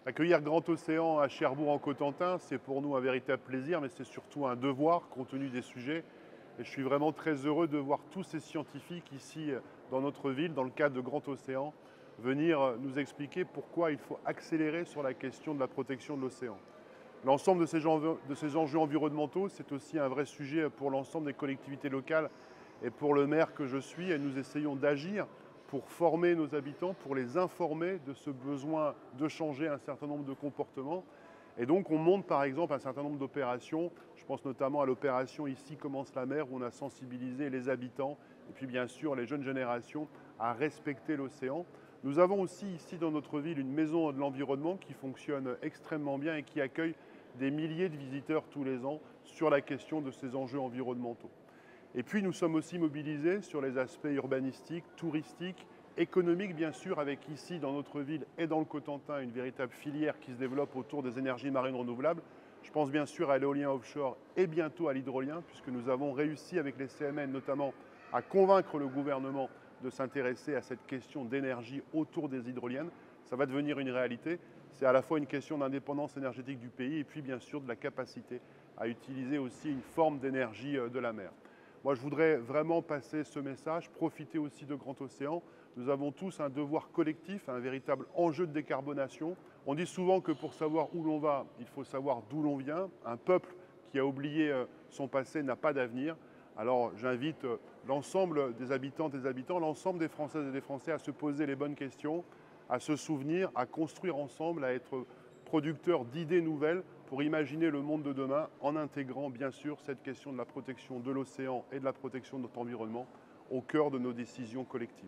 Accueillir Grand Océan à Cherbourg en Cotentin, c'est pour nous un véritable plaisir, mais c'est surtout un devoir compte tenu des sujets. Et je suis vraiment très heureux de voir tous ces scientifiques ici dans notre ville, dans le cadre de Grand Océan, venir nous expliquer pourquoi il faut accélérer sur la question de la protection de l'océan. L'ensemble de ces enjeux environnementaux, c'est aussi un vrai sujet pour l'ensemble des collectivités locales et pour le maire que je suis. Et nous essayons d'agir pour former nos habitants, pour les informer de ce besoin de changer un certain nombre de comportements. Et donc on monte par exemple un certain nombre d'opérations. Je pense notamment à l'opération Ici commence la mer, où on a sensibilisé les habitants et puis bien sûr les jeunes générations à respecter l'océan. Nous avons aussi ici dans notre ville une maison de l'environnement qui fonctionne extrêmement bien et qui accueille des milliers de visiteurs tous les ans sur la question de ces enjeux environnementaux. Et puis nous sommes aussi mobilisés sur les aspects urbanistiques, touristiques, économiques bien sûr, avec ici dans notre ville et dans le Cotentin une véritable filière qui se développe autour des énergies marines renouvelables. Je pense bien sûr à l'éolien offshore et bientôt à l'hydrolien, puisque nous avons réussi avec les CMN notamment à convaincre le gouvernement de s'intéresser à cette question d'énergie autour des hydroliennes. Ça va devenir une réalité. C'est à la fois une question d'indépendance énergétique du pays et puis bien sûr de la capacité à utiliser aussi une forme d'énergie de la mer. Moi, je voudrais vraiment passer ce message, profiter aussi de Grand Océan. Nous avons tous un devoir collectif, un véritable enjeu de décarbonation. On dit souvent que pour savoir où l'on va, il faut savoir d'où l'on vient. Un peuple qui a oublié son passé n'a pas d'avenir. Alors j'invite l'ensemble des habitantes et des habitants, l'ensemble des Françaises et des Français à se poser les bonnes questions, à se souvenir, à construire ensemble, à être producteurs d'idées nouvelles pour imaginer le monde de demain en intégrant bien sûr cette question de la protection de l'océan et de la protection de notre environnement au cœur de nos décisions collectives.